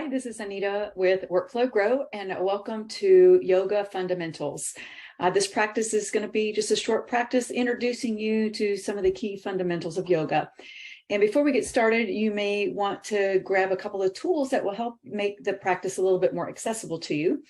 Hi, this is Anita with Workflow Grow, and welcome to Yoga Fundamentals. This practice is going to be just a short practice introducing you to some of the key fundamentals of yoga. And before we get started, you may want to grab a couple of tools that will help make the practice a little bit more accessible to you.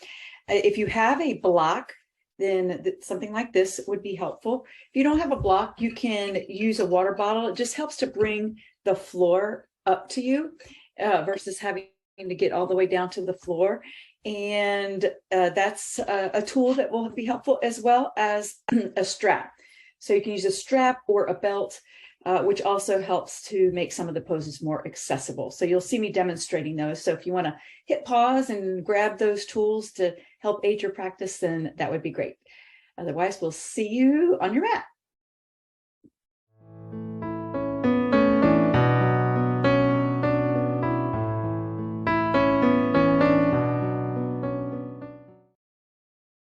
If you have a block, then something like this would be helpful. If you don't have a block, you can use a water bottle. It just helps to bring the floor up to you versus having to get all the way down to the floor. And that's a tool that will be helpful, as well as a strap. So you can use a strap or a belt, which also helps to make some of the poses more accessible. So you'll see me demonstrating those. So if you want to hit pause and grab those tools to help aid your practice, then that would be great. Otherwise, we'll see you on your mat.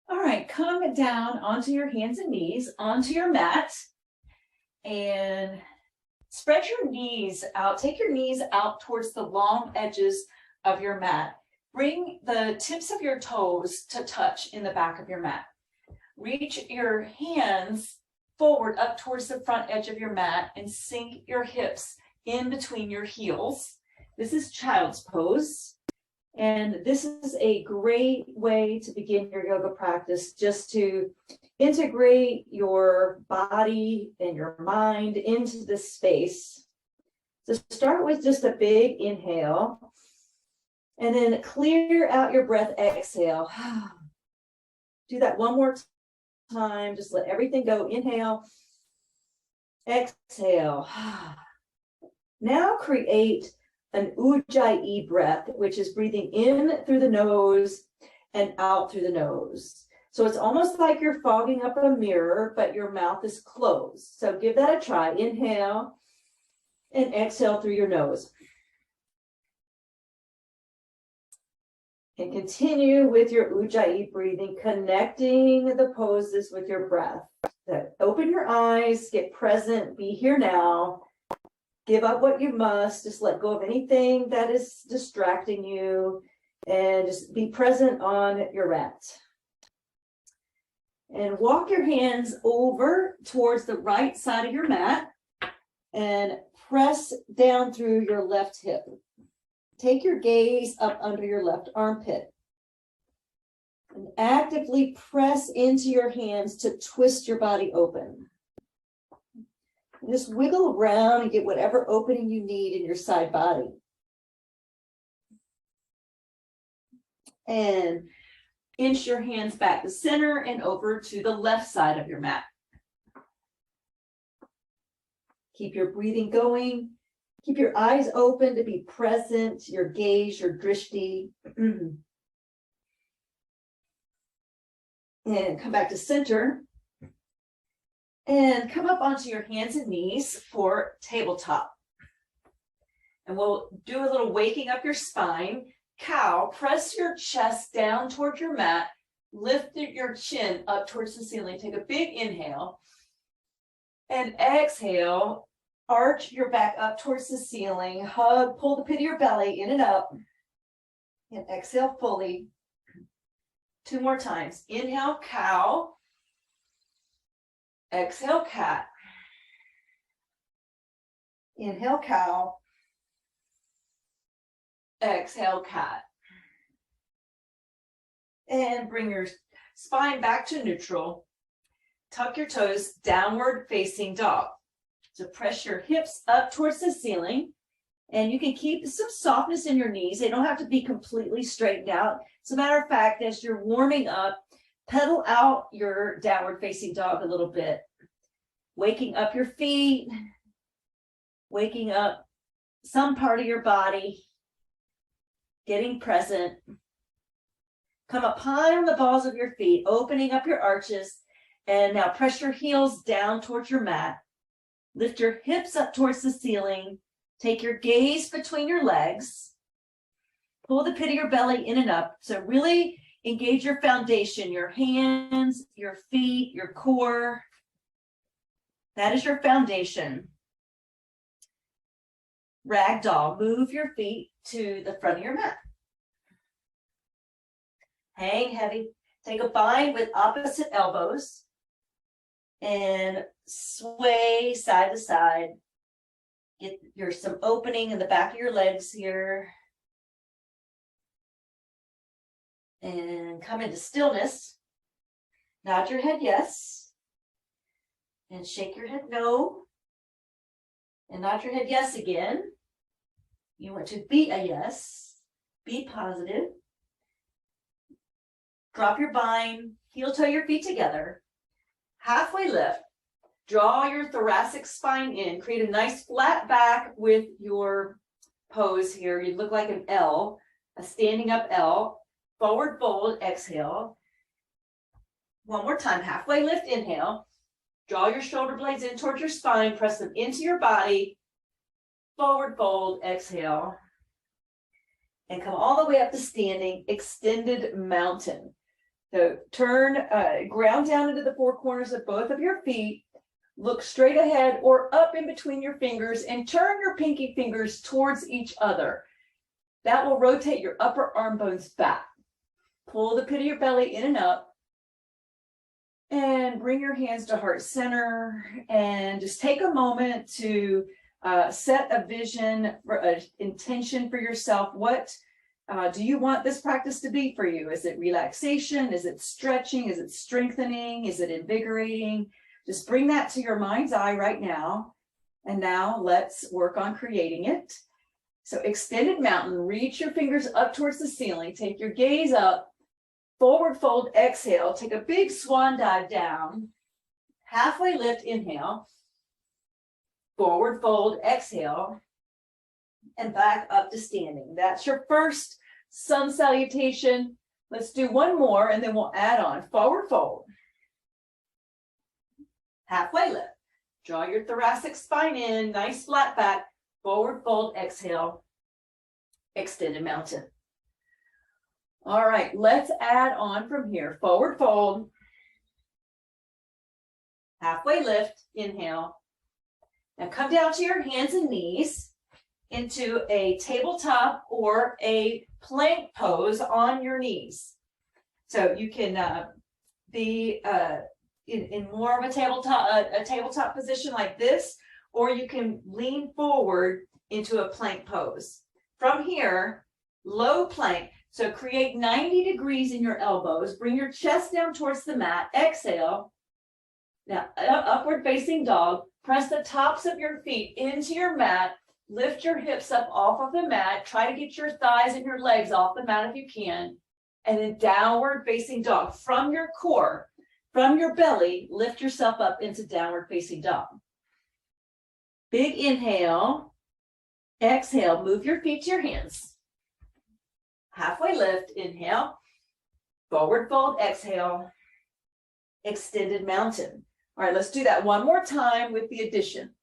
All right, come down onto your hands and knees, onto your mat, and spread your knees out. Take your knees out towards the long edges of your mat. Bring the tips of your toes to touch in the back of your mat. Reach your hands forward up towards the front edge of your mat and sink your hips in between your heels. This is child's pose. And this is a great way to begin your yoga practice, just to integrate your body and your mind into this space. So start with just a big inhale, and then clear out your breath, exhale. Do that one more time. Just let everything go. Inhale, exhale. Now create an ujjayi breath, which is breathing in through the nose and out through the nose. So it's almost like you're fogging up a mirror, but your mouth is closed. So give that a try. Inhale and exhale through your nose. And continue with your ujjayi breathing, connecting the poses with your breath. So open your eyes, get present, be here now. Give up what you must. Just let go of anything that is distracting you, and just be present on your mat. And walk your hands over towards the right side of your mat and press down through your left hip. Take your gaze up under your left armpit and actively press into your hands to twist your body open. And just wiggle around and get whatever opening you need in your side body. And inch your hands back to center and over to the left side of your mat. Keep your breathing going. Keep your eyes open to be present, your gaze, your drishti. And come back to center. And come up onto your hands and knees for tabletop. And we'll do a little waking up your spine. Cow, press your chest down toward your mat. Lift your chin up towards the ceiling. Take a big inhale. And exhale, arch your back up towards the ceiling. Hug, pull the pit of your belly in and up. And exhale fully. 2 more times. Inhale, cow. Exhale, cat. Inhale, cow. Exhale, cat. And bring your spine back to neutral. Tuck your toes, downward facing dog. So press your hips up towards the ceiling. And you can keep some softness in your knees. They don't have to be completely straightened out. As a matter of fact, as you're warming up, pedal out your downward facing dog a little bit, waking up your feet, waking up some part of your body, getting present. Come up high on the balls of your feet, opening up your arches, and now press your heels down towards your mat. Lift your hips up towards the ceiling. Take your gaze between your legs. Pull the pit of your belly in and up. So really engage your foundation, your hands, your feet, your core. That is your foundation. Ragdoll, move your feet to the front of your mat. hang heavy. Take a bind with opposite elbows and sway side to side. Get some opening in the back of your legs here. And come into stillness. Nod your head yes. And shake your head no. And nod your head yes again. You want to be a yes. Be positive. Drop your bind. Heel toe your feet together. Halfway lift. Draw your thoracic spine in. Create a nice flat back with your pose here. You look like an L, a standing up L. Forward fold, exhale. One more time. Halfway lift, inhale. Draw your shoulder blades in towards your spine. Press them into your body. Forward fold, exhale. And come all the way up to standing, extended mountain. So turn, ground down into the four corners of both of your feet. Look straight ahead or up in between your fingers and turn your pinky fingers towards each other. That will rotate your upper arm bones back. Pull the pit of your belly in and up. And bring your hands to heart center and just take a moment to set a vision, an intention for yourself. What do you want this practice to be for you? Is it relaxation? Is it stretching? Is it strengthening? Is it invigorating? Just bring that to your mind's eye right now. And now let's work on creating it. So extended mountain, reach your fingers up towards the ceiling. Take your gaze up. Forward fold, exhale. Take a big swan dive down. Halfway lift, inhale. Forward fold, exhale. And back up to standing. That's your first sun salutation. Let's do one more and then we'll add on. Forward fold. Halfway lift. Draw your thoracic spine in. Nice flat back. Forward fold, exhale. Extended mountain. All right, let's add on from here. Forward fold. Halfway lift, inhale. Now come down to your hands and knees into a tabletop or a plank pose on your knees. So you can be in more of a tabletop position like this, or you can lean forward into a plank pose. From here, low plank. So create 90 degrees in your elbows. Bring your chest down towards the mat. Exhale. Now, upward facing dog. Press the tops of your feet into your mat. Lift your hips up off of the mat. Try to get your thighs and your legs off the mat if you can. And then downward facing dog. From your core, from your belly, lift yourself up into downward facing dog. Big inhale. Exhale. Move your feet to your hands. Halfway lift, inhale, forward fold, exhale, extended mountain. All right, let's do that one more time with the addition.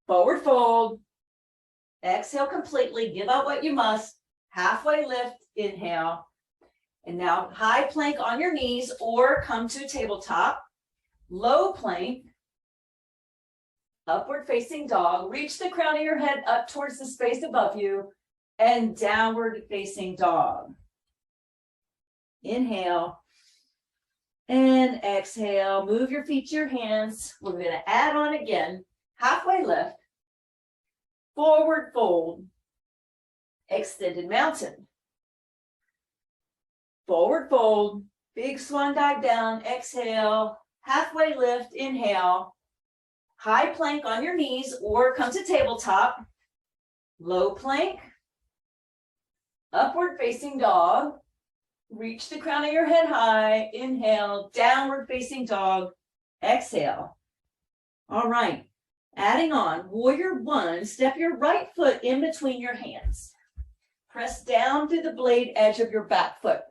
Forward fold, exhale completely, give up what you must, halfway lift, inhale, and now high plank on your knees or come to tabletop, low plank, upward facing dog, reach the crown of your head up towards the space above you, and downward facing dog. Inhale and exhale. Move your feet to your hands. We're going to add on again. Halfway lift. Forward fold. Extended mountain. Forward fold. Big swan dive down. Exhale. Halfway lift. Inhale. High plank on your knees or come to tabletop. Low plank. Upward facing dog. Reach the crown of your head high. Inhale, downward facing dog. Exhale. All right. Adding on, warrior one, step your right foot in between your hands. Press down through the blade edge of your back foot.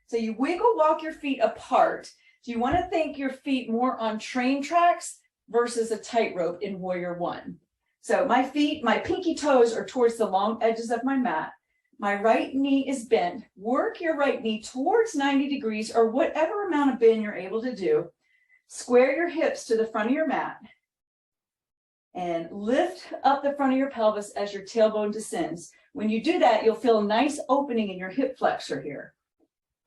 So you wiggle walk your feet apart. So you want to think your feet more on train tracks versus a tightrope in warrior one. So my feet, my pinky toes are towards the long edges of my mat. My right knee is bent. Work your right knee towards 90 degrees or whatever amount of bend you're able to do. Square your hips to the front of your mat and lift up the front of your pelvis as your tailbone descends. When you do that, you'll feel a nice opening in your hip flexor here.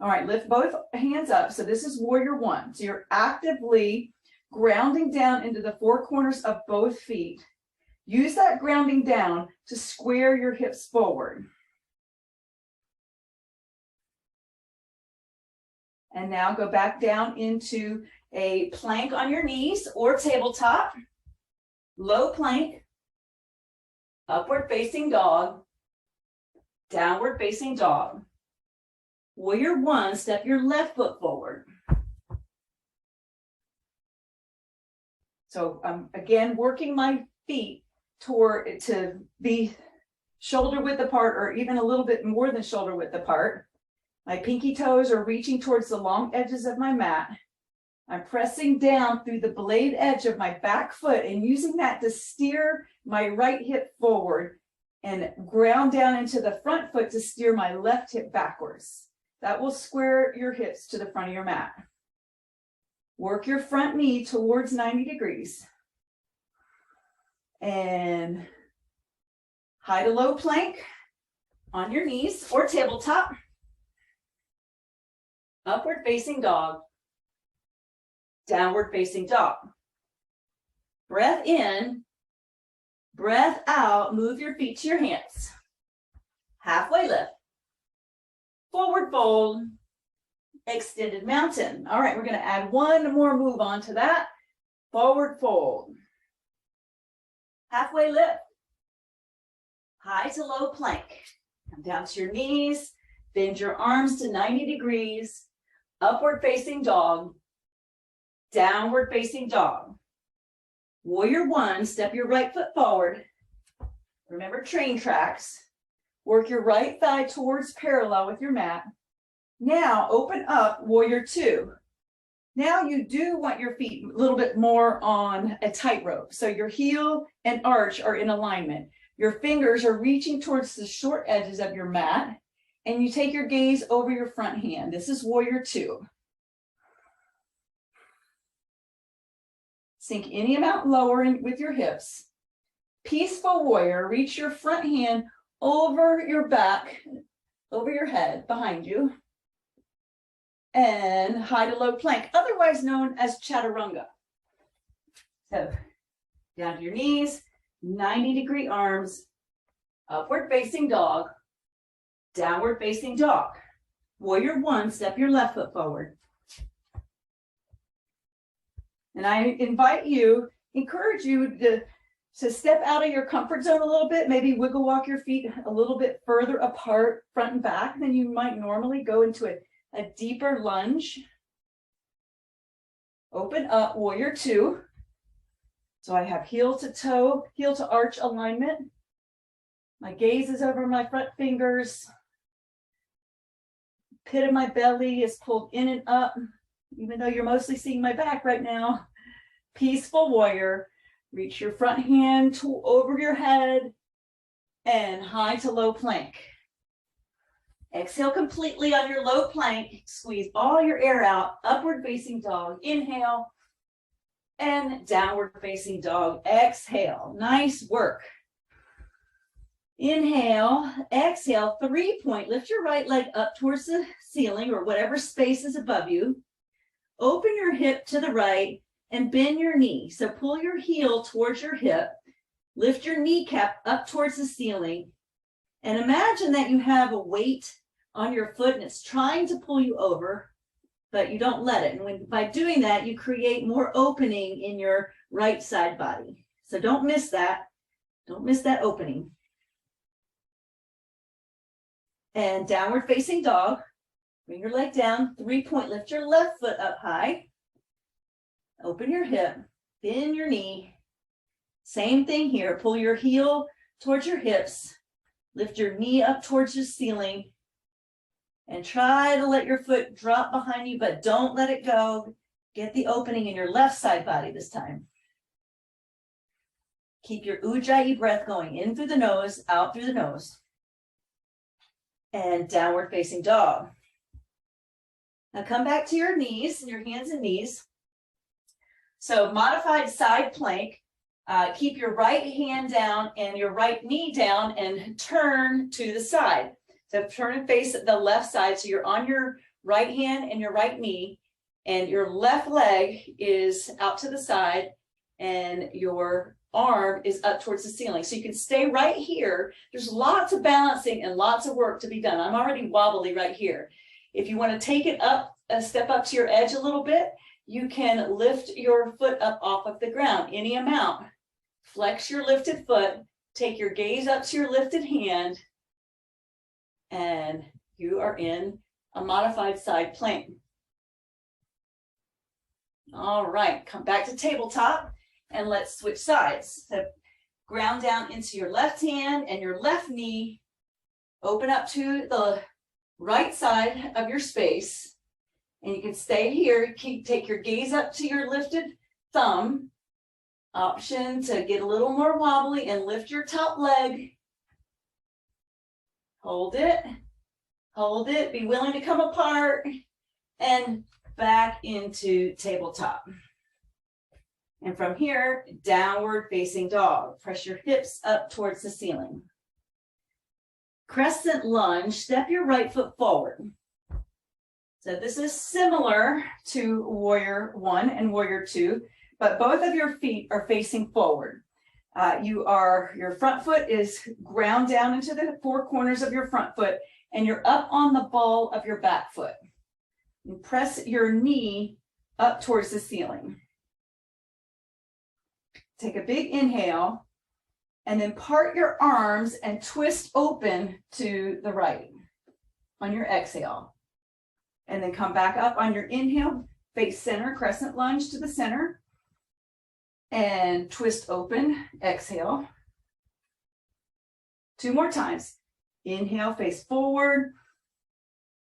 All right, lift both hands up. So this is warrior one. So you're actively grounding down into the four corners of both feet. Use that grounding down to square your hips forward. And now go back down into a plank on your knees or tabletop, low plank, upward facing dog, downward facing dog. Warrior one, step your left foot forward. So I'm again working my feet to be shoulder width apart, or even a little bit more than shoulder width apart. My pinky toes are reaching towards the long edges of my mat. I'm pressing down through the blade edge of my back foot and using that to steer my right hip forward and ground down into the front foot to steer my left hip backwards. That will square your hips to the front of your mat. Work your front knee towards 90 degrees. And high to low plank on your knees or tabletop. Upward facing dog, downward facing dog. Breath in, breath out, move your feet to your hands. Halfway lift, forward fold, extended mountain. All right, we're going to add one more move onto that. Forward fold, halfway lift, high to low plank. Come down to your knees, bend your arms to 90 degrees. Upward facing dog, downward facing dog. Warrior one, step your right foot forward. Remember train tracks. Work your right thigh towards parallel with your mat. Now open up warrior two. Now you do want your feet a little bit more on a tightrope. So your heel and arch are in alignment. Your fingers are reaching towards the short edges of your mat. And you take your gaze over your front hand. This is warrior two. Sink any amount lower with your hips. Peaceful warrior, reach your front hand over your back, over your head, behind you. And high to low plank, otherwise known as chaturanga. So down to your knees, 90-degree arms, upward facing dog, downward facing dog. Warrior one, step your left foot forward. And I encourage you to step out of your comfort zone a little bit, maybe wiggle walk your feet a little bit further apart, front and back, than you might normally go into a deeper lunge. Open up, warrior two. So I have heel to toe, heel to arch alignment. My gaze is over my front fingers. Pit of my belly is pulled in and up, even though you're mostly seeing my back right now. Peaceful warrior. Reach your front hand over your head and high to low plank. Exhale completely on your low plank. Squeeze all your air out. Upward facing dog. Inhale. And downward facing dog. Exhale. Nice work. Inhale, exhale, 3-point. Lift your right leg up towards the ceiling or whatever space is above you. Open your hip to the right and bend your knee. So pull your heel towards your hip. Lift your kneecap up towards the ceiling. And imagine that you have a weight on your foot and it's trying to pull you over, but you don't let it. And by doing that, you create more opening in your right side body. So don't miss that. Don't miss that opening. And downward facing dog. Bring your leg down, 3-point. Lift your left foot up high. Open your hip, bend your knee. Same thing here. Pull your heel towards your hips. Lift your knee up towards the ceiling. And try to let your foot drop behind you, but don't let it go. Get the opening in your left side body this time. Keep your Ujjayi breath going in through the nose, out through the nose. And downward facing dog. Now come back to your knees, your hands and knees. So modified side plank. Keep your right hand down and your right knee down and turn to the side. So turn and face the left side. So you're on your right hand and your right knee, and your left leg is out to the side and your arm is up towards the ceiling. So you can stay right here. There's lots of balancing and lots of work to be done. I'm already wobbly right here. If you want to take it up, a step up to your edge a little bit, you can lift your foot up off of the ground, any amount. Flex your lifted foot, take your gaze up to your lifted hand, and you are in a modified side plank. All right, come back to tabletop and let's switch sides. So ground down into your left hand and your left knee. Open up to the right side of your space. And you can stay here. Take your gaze up to your lifted thumb. Option to get a little more wobbly and lift your top leg. Hold it. Hold it. Be willing to come apart. And back into tabletop. And from here, downward facing dog. Press your hips up towards the ceiling. Crescent lunge, step your right foot forward. So this is similar to Warrior 1 and Warrior 2, but both of your feet are facing forward. Your front foot is ground down into the four corners of your front foot, and you're up on the ball of your back foot. And press your knee up towards the ceiling. Take a big inhale, and then part your arms and twist open to the right on your exhale. And then come back up on your inhale, face center, crescent lunge to the center, and twist open, exhale. 2 more times. Inhale, face forward.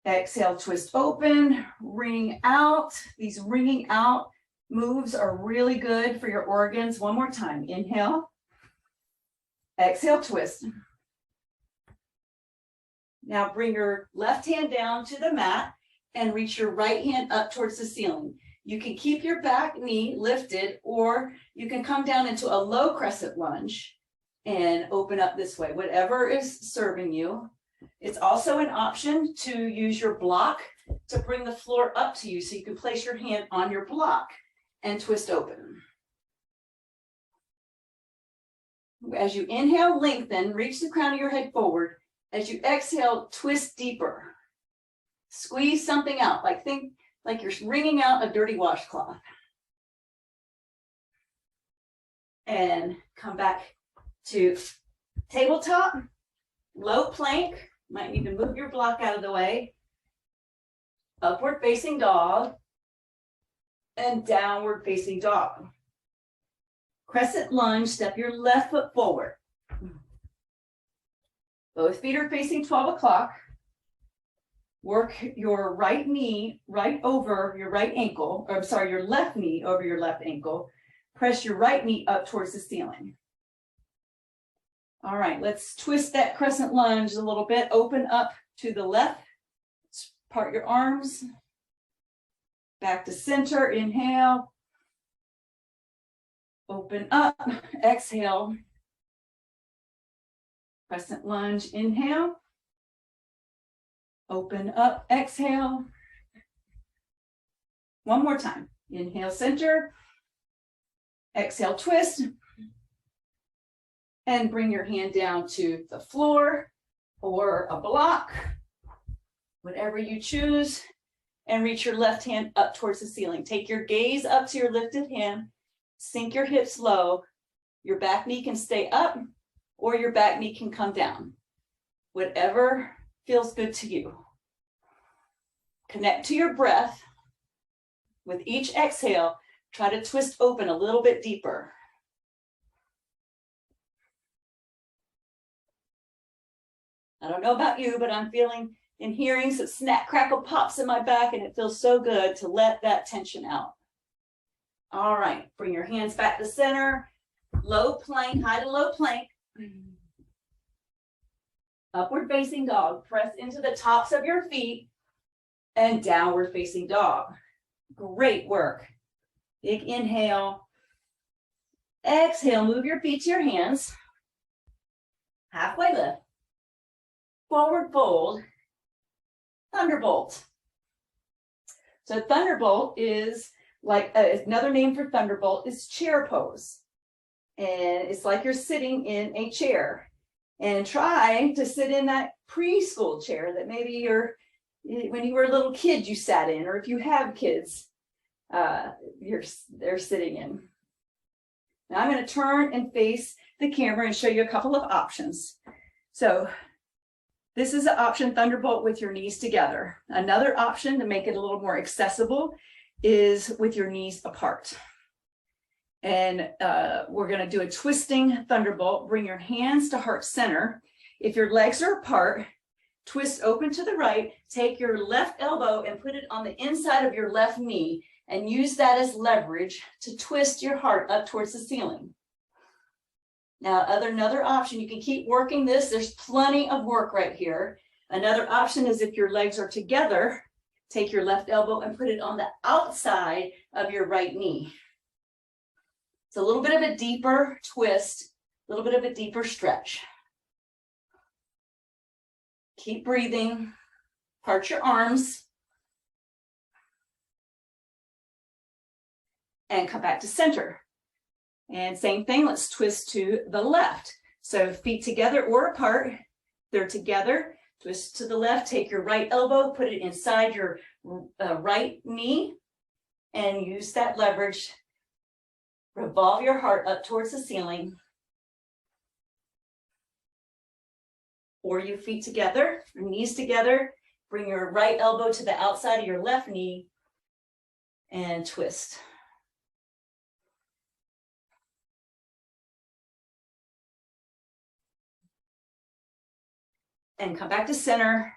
Exhale, twist open, ring out. These ringing out moves are really good for your organs. 1 more time. Inhale. Exhale, twist. Now bring your left hand down to the mat and reach your right hand up towards the ceiling. You can keep your back knee lifted, or you can come down into a low crescent lunge and open up this way, whatever is serving you. It's also an option to use your block to bring the floor up to you, so you can place your hand on your block and twist open. As you inhale, lengthen, reach the crown of your head forward. As you exhale, twist deeper. Squeeze something out, think like you're wringing out a dirty washcloth. And come back to tabletop, low plank. Might need to move your block out of the way. Upward facing dog and downward facing dog. Crescent lunge, step your left foot forward. Both feet are facing 12 o'clock. Work your right knee right over your right ankle, or I'm sorry, your left knee over your left ankle. Press your right knee up towards the ceiling. All right, let's twist that crescent lunge a little bit. Open up to the left. Part your arms. Back to center. Inhale. Open up. Exhale. Crescent lunge. Inhale. Open up. Exhale. 1 more time. Inhale, center. Exhale, twist. And bring your hand down to the floor or a block, whatever you choose, and reach your left hand up towards the ceiling. Take your gaze up to your lifted hand, sink your hips low. Your back knee can stay up or your back knee can come down. Whatever feels good to you. Connect to your breath. With each exhale, try to twist open a little bit deeper. I don't know about you, but I'm feeling and hearing some snap, crackle, pops in my back, and it feels so good to let that tension out. All right, bring your hands back to center. Low plank, high to low plank. Upward facing dog. Press into the tops of your feet and downward facing dog. Great work. Big inhale. Exhale, move your feet to your hands. Halfway lift. Forward fold. Thunderbolt. So Thunderbolt is like another name for Thunderbolt is chair pose. And it's like you're sitting in a chair, and try to sit in that preschool chair that maybe when you were a little kid you sat in, or if you have kids, they're sitting in. Now I'm going to turn and face the camera and show you a couple of options. So this is the option Thunderbolt with your knees together. Another option to make it a little more accessible is with your knees apart. And we're going to do a twisting Thunderbolt. Bring your hands to heart center. If your legs are apart, twist open to the right, take your left elbow and put it on the inside of your left knee, and use that as leverage to twist your heart up towards the ceiling. Now, another option, you can keep working this. There's plenty of work right here. Another option is if your legs are together, take your left elbow and put it on the outside of your right knee. It's a little bit of a deeper twist, a little bit of a deeper stretch. Keep breathing, part your arms, and come back to center. And same thing, let's twist to the left. So feet together or apart, they're together, twist to the left, take your right elbow, put it inside your right knee, and use that leverage. Revolve your heart up towards the ceiling. Or your feet together, your knees together, bring your right elbow to the outside of your left knee, and twist. And come back to center,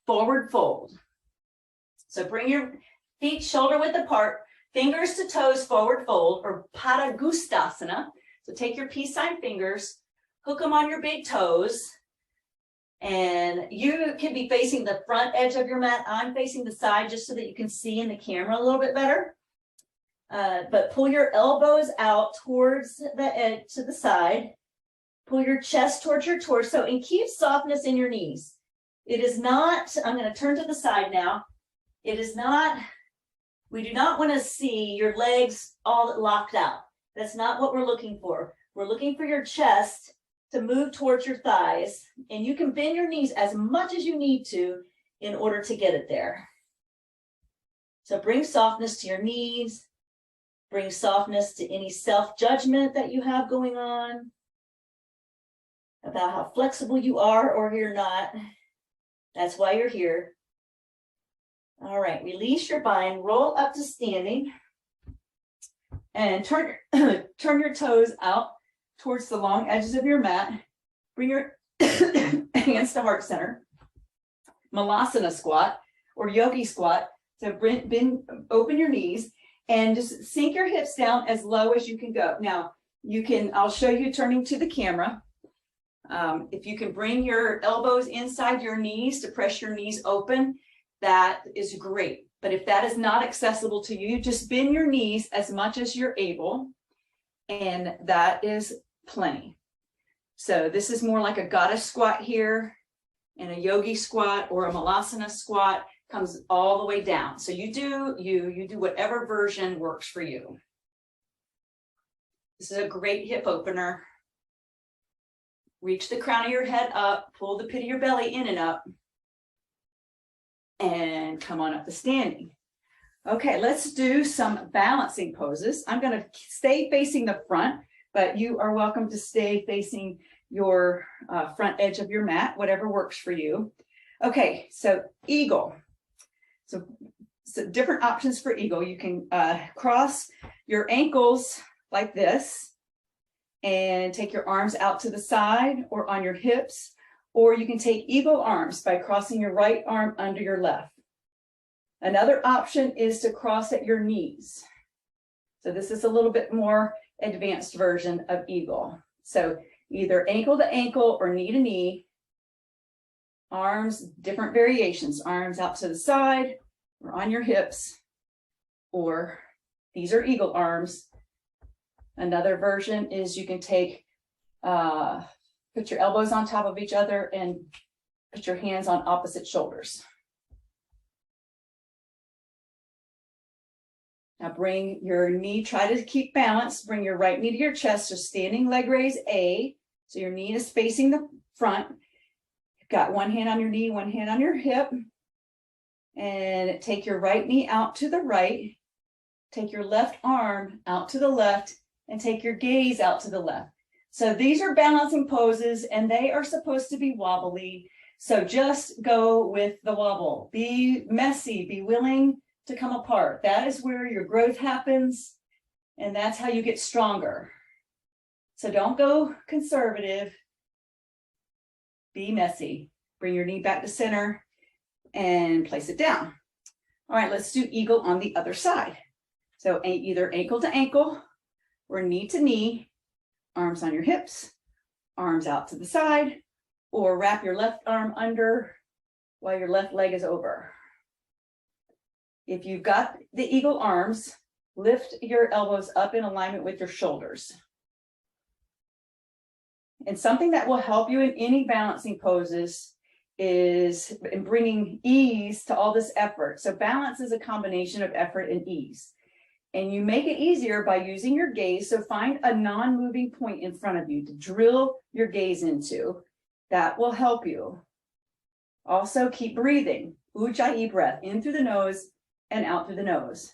forward fold. So bring your feet shoulder width apart, fingers to toes, forward fold, or Padangusthasana. So take your peace sign fingers, hook them on your big toes, and you can be facing the front edge of your mat. I'm facing the side just so that you can see in the camera a little bit better. But pull your elbows out towards the edge to the side. Pull your chest towards your torso and keep softness in your knees. It is not, I'm going to turn to the side now. It is not, we do not want to see your legs all locked out. That's not what we're looking for. We're looking for your chest to move towards your thighs, and you can bend your knees as much as you need to in order to get it there. So bring softness to your knees, bring softness to any self-judgment that you have going on about how flexible you are or you're not. That's why you're here. All right, release your bind, roll up to standing, and turn your toes out towards the long edges of your mat. Bring your hands to heart center. Malasana squat or yogi squat. So open your knees and just sink your hips down as low as you can go. Now, I'll show you turning to the camera. If you can bring your elbows inside your knees to press your knees open, that is great. But if that is not accessible to you, just bend your knees as much as you're able, and that is plenty. So this is more like a goddess squat here, and a yogi squat or a malasana squat comes all the way down. So you do whatever version works for you. This is a great hip opener. Reach the crown of your head up, pull the pit of your belly in and up, and come on up to standing. Okay, let's do some balancing poses. I'm going to stay facing the front, but you are welcome to stay facing your front edge of your mat, whatever works for you. Okay, so eagle. So different options for eagle. You can cross your ankles like this and take your arms out to the side or on your hips, or you can take eagle arms by crossing your right arm under your left. Another option is to cross at your knees. So this is a little bit more advanced version of eagle. So either ankle to ankle or knee to knee, arms, different variations, arms out to the side or on your hips, or these are eagle arms. Another version is you can take, put your elbows on top of each other and put your hands on opposite shoulders. Now bring your knee, try to keep balance. Bring your right knee to your chest. So standing leg raise A. So your knee is facing the front. You've got one hand on your knee, one hand on your hip. And take your right knee out to the right. Take your left arm out to the left and take your gaze out to the left. So these are balancing poses and they are supposed to be wobbly. So just go with the wobble. Be messy, be willing to come apart. That is where your growth happens and that's how you get stronger. So don't go conservative. Be messy. Bring your knee back to center and place it down. All right, let's do eagle on the other side. So either ankle to ankle or knee to knee, arms on your hips, arms out to the side, or wrap your left arm under while your left leg is over. If you've got the eagle arms, lift your elbows up in alignment with your shoulders. And something that will help you in any balancing poses is in bringing ease to all this effort. So balance is a combination of effort and ease. And you make it easier by using your gaze. So find a non-moving point in front of you to drill your gaze into. That will help you. Also keep breathing. Ujjayi breath in through the nose and out through the nose.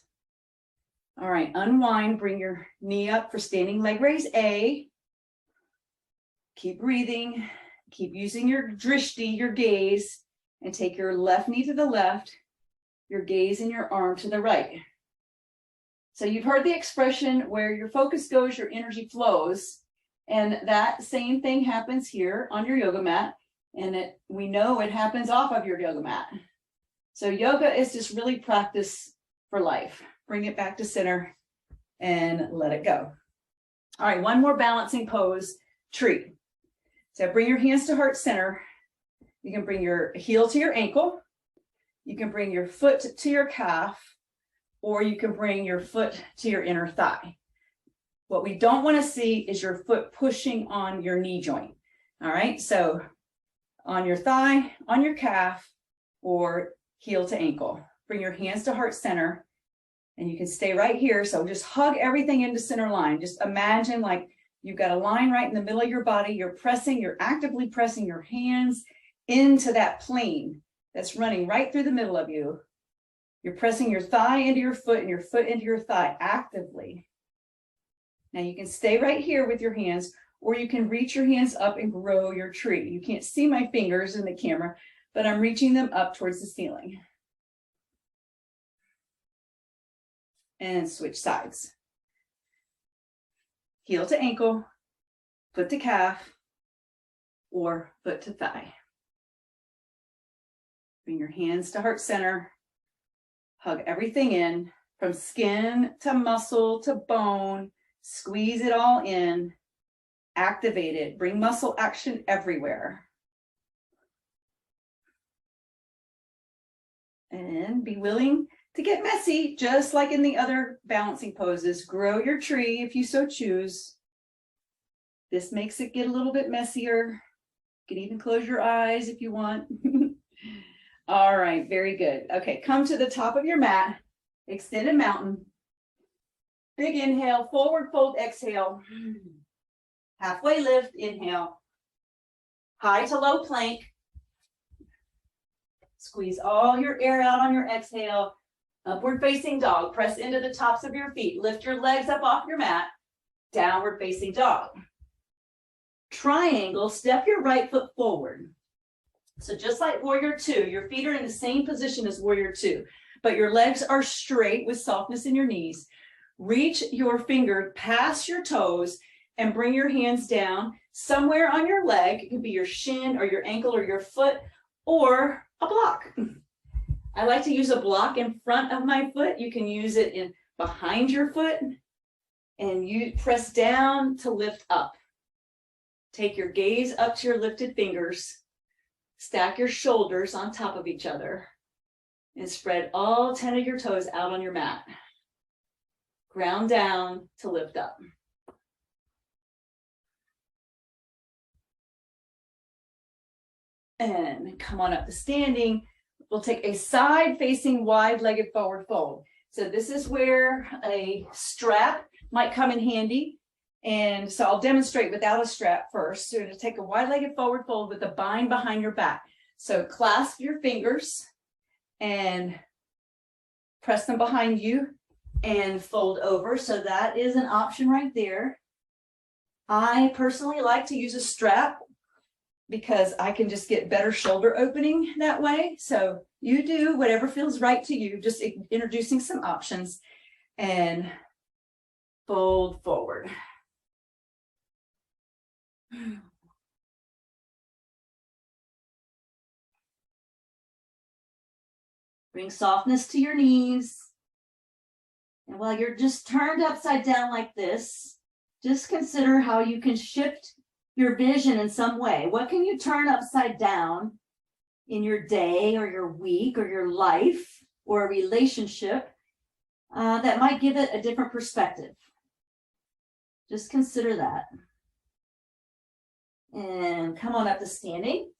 All right, unwind, bring your knee up for standing leg raise A. Keep breathing. Keep using your drishti, your gaze, and take your left knee to the left, your gaze and your arm to the right. So you've heard the expression where your focus goes, your energy flows. And that same thing happens here on your yoga mat. And we know it happens off of your yoga mat. So yoga is just really practice for life. Bring it back to center and let it go. All right, one more balancing pose, tree. So bring your hands to heart center. You can bring your heel to your ankle. You can bring your foot to your calf, or you can bring your foot to your inner thigh. What we don't want to see is your foot pushing on your knee joint. All right, so on your thigh, on your calf, or heel to ankle. Bring your hands to heart center, and you can stay right here. So just hug everything into center line. Just imagine like you've got a line right in the middle of your body. You're actively pressing your hands into that plane that's running right through the middle of you. You're pressing your thigh into your foot and your foot into your thigh actively. Now you can stay right here with your hands, or you can reach your hands up and grow your tree. You can't see my fingers in the camera, but I'm reaching them up towards the ceiling. And switch sides. Heel to ankle, foot to calf, or foot to thigh. Bring your hands to heart center. Hug everything in, from skin to muscle to bone. Squeeze it all in. Activate it. Bring muscle action everywhere. And be willing to get messy, just like in the other balancing poses. Grow your tree if you so choose. This makes it get a little bit messier. You can even close your eyes if you want. All right, very good. Okay, come to the top of your mat, extended mountain. Big inhale, forward fold, exhale. Halfway lift, inhale. High to low plank. Squeeze all your air out on your exhale. Upward facing dog, press into the tops of your feet. Lift your legs up off your mat. Downward facing dog. Triangle, step your right foot forward. So just like warrior two, your feet are in the same position as warrior two, but your legs are straight with softness in your knees. Reach your finger past your toes and bring your hands down somewhere on your leg. It could be your shin or your ankle or your foot or a block. I like to use a block in front of my foot. You can use it in behind your foot, and you press down to lift up. Take your gaze up to your lifted fingers. Stack your shoulders on top of each other and spread all 10 of your toes out on your mat. Ground down to lift up. And come on up to standing. We'll take a side-facing wide-legged forward fold. So this is where a strap might come in handy. And so I'll demonstrate without a strap first. So to take a wide-legged forward fold with the bind behind your back. So clasp your fingers and press them behind you and fold over. So that is an option right there. I personally like to use a strap because I can just get better shoulder opening that way. So you do whatever feels right to you, just introducing some options and fold forward. Bring softness to your knees. And while you're just turned upside down like this, just consider how you can shift your vision in some way. What can you turn upside down in your day or your week or your life or a relationship that might give it a different perspective? Just consider that. And come on up to standing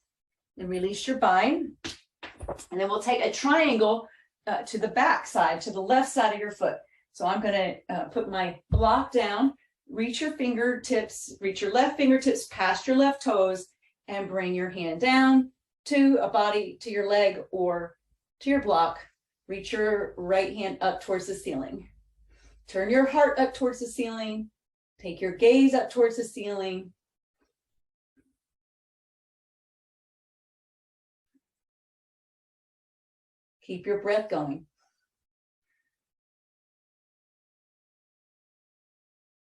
and release your bind. And then we'll take a triangle to the back side, to the left side of your foot. So I'm going to put my block down, reach your fingertips, reach your left fingertips past your left toes, and bring your hand down to a body, to your leg or to your block. Reach your right hand up towards the ceiling. Turn your heart up towards the ceiling. Take your gaze up towards the ceiling. Keep your breath going.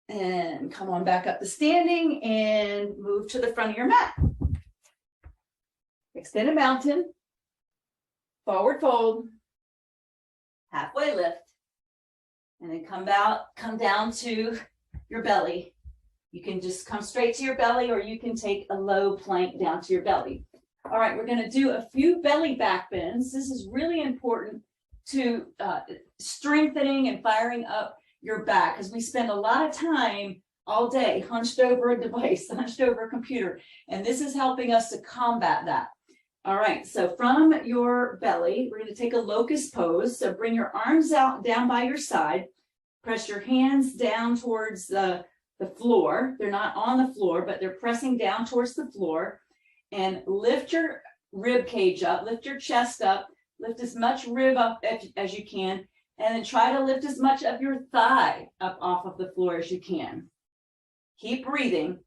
And come on back up to standing and move to the front of your mat. Extended mountain, forward fold, halfway lift, and then come down to your belly. You can just come straight to your belly, or you can take a low plank down to your belly. All right, we're going to do a few belly back bends. This is really important to strengthening and firing up your back, because we spend a lot of time all day hunched over a device, hunched over a computer, and this is helping us to combat that. All right, so from your belly, we're going to take a locust pose. So bring your arms out down by your side, press your hands down towards the floor. They're not on the floor, but they're pressing down towards the floor. And lift your rib cage up, lift your chest up, lift as much rib up as you can, and then try to lift as much of your thigh up off of the floor as you can. Keep breathing.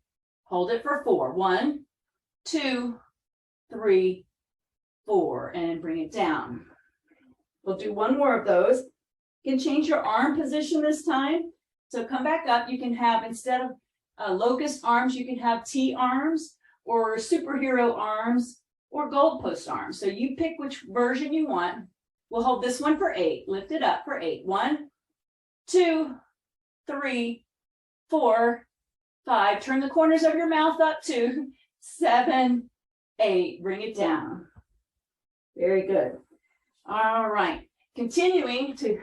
Hold it for 4. 1, 2, 3, 4, and bring it down. We'll do one more of those. You can change your arm position this time. So come back up. You can have, instead of locust arms, you can have T arms, or superhero arms, or goalpost arms. So you pick which version you want. We'll hold this one for 8. Lift it up for 8. 1, 2, 3, 4, 5. Turn the corners of your mouth up 2, 7, 8. Bring it down. Very good. All right. Continuing to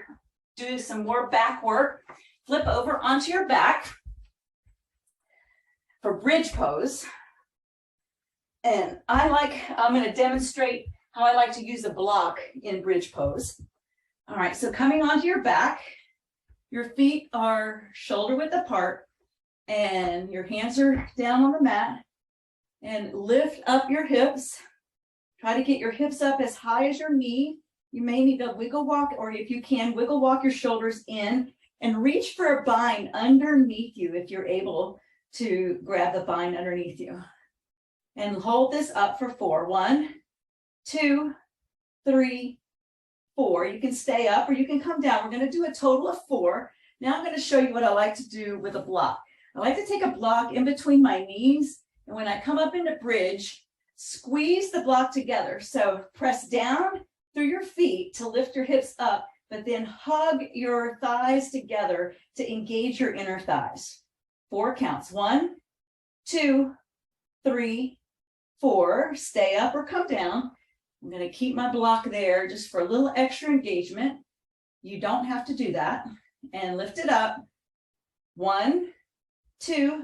do some more back work. Flip over onto your back for bridge pose. And I'm going to demonstrate how I like to use a block in bridge pose. All right, so coming onto your back, your feet are shoulder width apart, and your hands are down on the mat, and lift up your hips. Try to get your hips up as high as your knee. You may need to wiggle walk, or if you can, wiggle walk your shoulders in and reach for a bind underneath you if you're able to grab the bind underneath you. And hold this up for 4. 1, 2, 3, 4. You can stay up or you can come down. We're going to do a total of 4. Now I'm going to show you what I like to do with a block. I like to take a block in between my knees, and when I come up into bridge, squeeze the block together. So press down through your feet to lift your hips up, but then hug your thighs together to engage your inner thighs. 4 counts. 1, 2, 3, 4. Stay up or come down. I'm going to keep my block there just for a little extra engagement. You don't have to do that. And lift it up. 1, 2,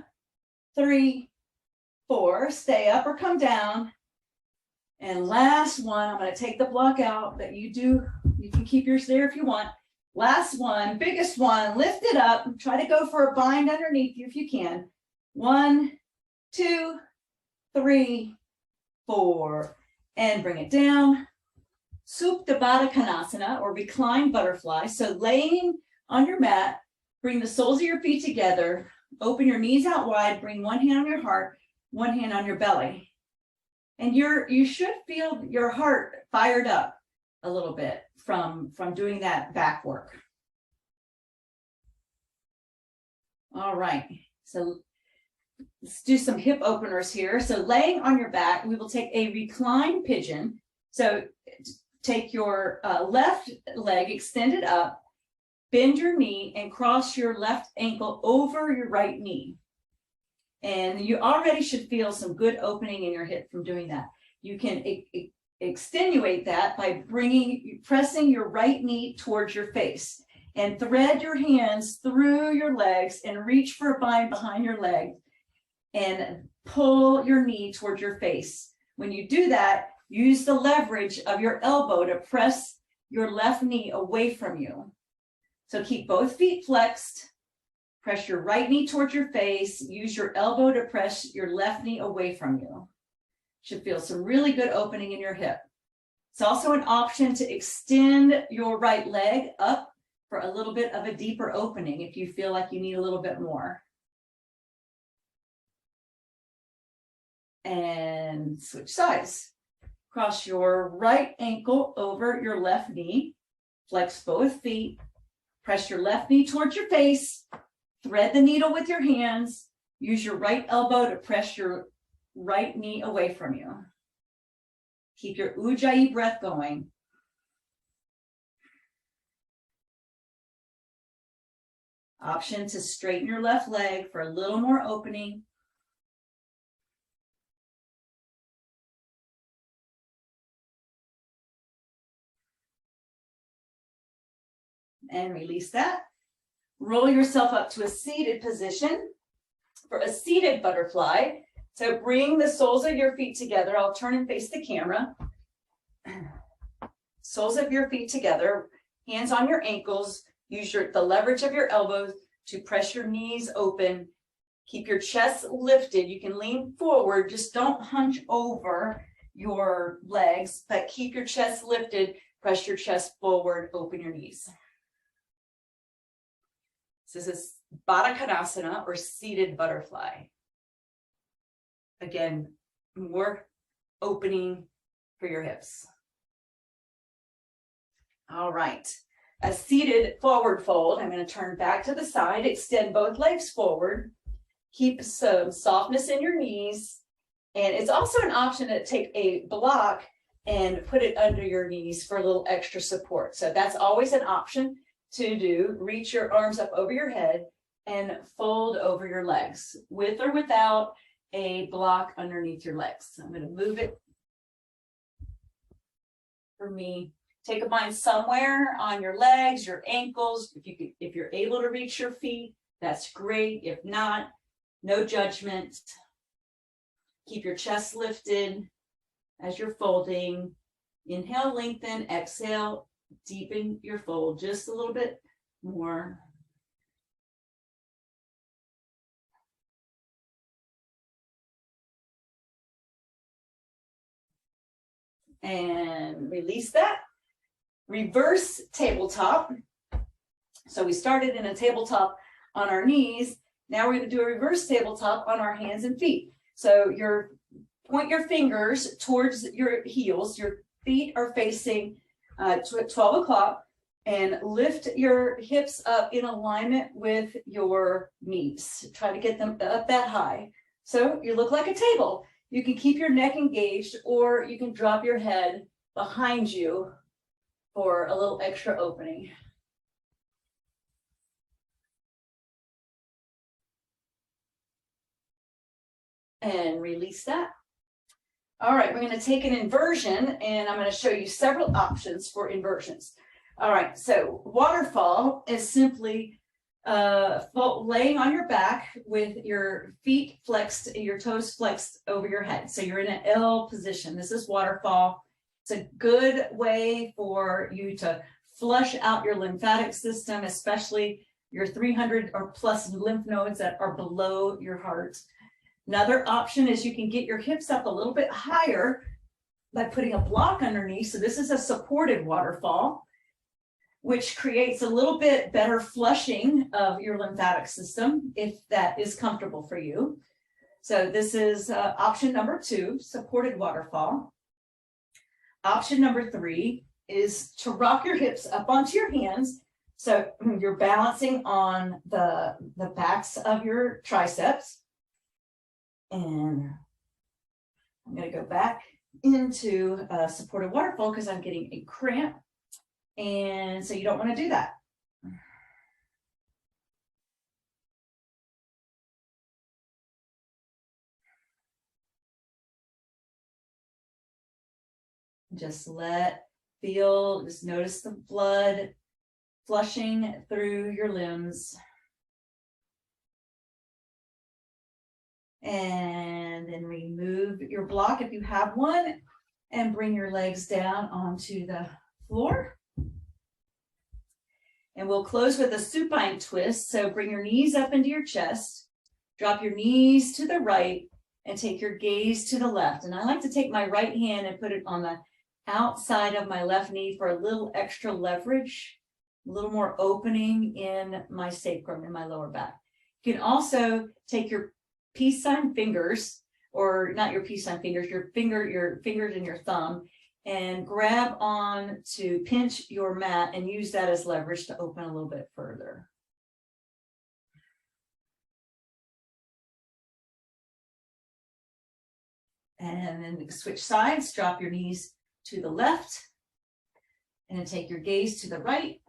3, 4. Stay up or come down. And last one, I'm going to take the block out, but you can keep yours there if you want. Last one, biggest one, lift it up. Try to go for a bind underneath you if you can. 1, 2, 3, 4, and bring it down. Supta Baddha Konasana, or reclined butterfly. So laying on your mat, bring the soles of your feet together, open your knees out wide, bring one hand on your heart, one hand on your belly. And you should feel your heart fired up a little bit from doing that back work. All right, so let's do some hip openers here. So laying on your back, we will take a reclined pigeon. So take your left leg, extend it up, bend your knee, and cross your left ankle over your right knee. And you already should feel some good opening in your hip from doing that. You can extenuate that by pressing your right knee towards your face, and thread your hands through your legs and reach for a bind behind your leg and pull your knee towards your face. When you do that, use the leverage of your elbow to press your left knee away from you. So keep both feet flexed, press your right knee towards your face, use your elbow to press your left knee away from you. Should feel some really good opening in your hip. It's also an option to extend your right leg up for a little bit of a deeper opening if you feel like you need a little bit more. And switch sides. Cross your right ankle over your left knee, flex both feet, press your left knee towards your face, thread the needle with your hands, use your right elbow to press your right knee away from you. Keep your Ujjayi breath going. Option to straighten your left leg for a little more opening. And release that. Roll yourself up to a seated position for a seated butterfly. So bring the soles of your feet together. I'll turn and face the camera. Soles of your feet together, hands on your ankles. Use the leverage of your elbows to press your knees open. Keep your chest lifted. You can lean forward. Just don't hunch over your legs, but keep your chest lifted. Press your chest forward. Open your knees. This is Baddha Konasana, or seated butterfly. Again, more opening for your hips. All right. A seated forward fold. I'm going to turn back to the side, extend both legs forward. Keep some softness in your knees. And it's also an option to take a block and put it under your knees for a little extra support. So that's always an option to do. Reach your arms up over your head and fold over your legs, with or without a block underneath your legs. So I'm going to move it for me. Take a bind somewhere on your legs, your ankles. If you're able to reach your feet, that's great. If not, no judgment. Keep your chest lifted as you're folding. Inhale, lengthen. Exhale, deepen your fold just a little bit more. And release that. Reverse tabletop. So we started in a tabletop on our knees. Now we're going to do a reverse tabletop on our hands and feet. So point your fingers towards your heels. Your feet are facing to 12 o'clock, and lift your hips up in alignment with your knees. Try to get them up that high. So you look like a table. You can keep your neck engaged, or you can drop your head behind you for a little extra opening. And release that. All right, we're going to take an inversion, and I'm going to show you several options for inversions. All right, so waterfall is simply laying on your back with your feet flexed, your toes flexed over your head. So you're in an L position. This is waterfall. It's a good way for you to flush out your lymphatic system, especially your 300 or plus lymph nodes that are below your heart. Another option is you can get your hips up a little bit higher by putting a block underneath. So this is a supported waterfall, which creates a little bit better flushing of your lymphatic system, if that is comfortable for you. So this is option number 2, supported waterfall. Option number 3 is to rock your hips up onto your hands. So you're balancing on the backs of your triceps. And I'm going to go back into a supported waterfall because I'm getting a cramp. And so you don't want to do that. Just just notice the blood flushing through your limbs. And then remove your block if you have one and bring your legs down onto the floor. And we'll close with a supine twist. So bring your knees up into your chest, drop your knees to the right, and take your gaze to the left. And I like to take my right hand and put it on the outside of my left knee for a little extra leverage, a little more opening in my sacrum, in my lower back. You can also take your peace sign fingers, or not your peace sign fingers, your fingers and your thumb, and grab on to pinch your mat and use that as leverage to open a little bit further. And then switch sides, drop your knees to the left, and then take your gaze to the right.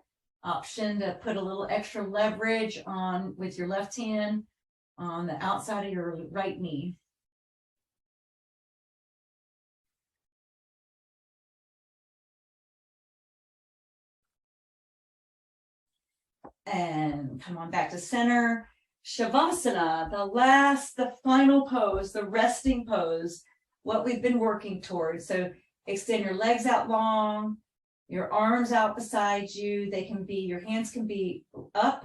Option to put a little extra leverage on with your left hand on the outside of your right knee. And come on back to center. Shavasana, the final pose, the resting pose, what we've been working towards. So extend your legs out long, your arms out beside you. Your hands can be up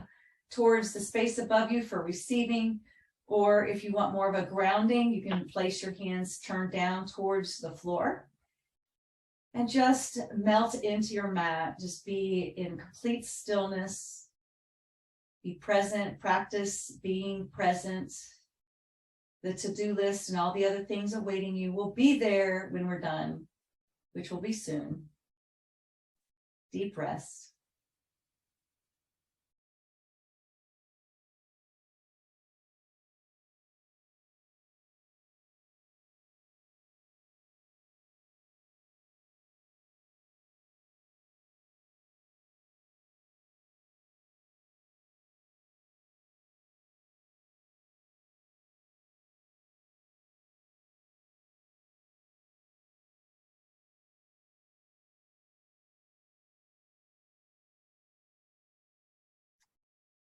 towards the space above you for receiving, or if you want more of a grounding, you can place your hands turned down towards the floor. And just melt into your mat. Just be in complete stillness. Be present, practice being present. The to-do list and all the other things awaiting you will be there when we're done, which will be soon. Deep rest.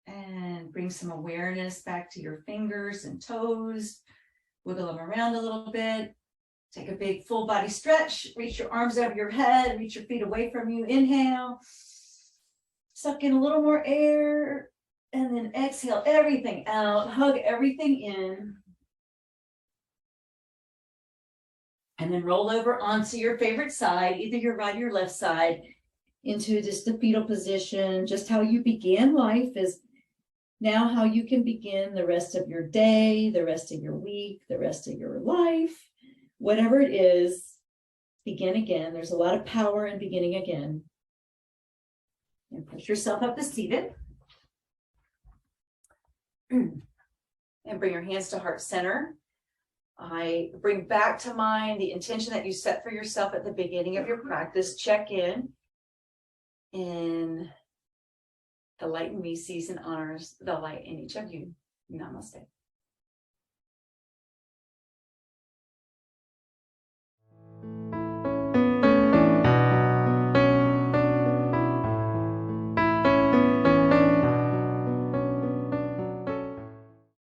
And bring some awareness back to your fingers and toes. Wiggle them around a little bit. Take a big full body stretch. Reach your arms over your head. Reach your feet away from you. Inhale. Suck in a little more air. And then exhale everything out. Hug everything in. And then roll over onto your favorite side, either your right or your left side, into just the fetal position. Just how you began life is now how you can begin the rest of your day, the rest of your week, the rest of your life. Whatever it is, begin again. There's a lot of power in beginning again. And push yourself up to seated. And bring your hands to heart center. I bring back to mind the intention that you set for yourself at the beginning of your practice. Check in the light in me sees and honors the light in each of you. Namaste.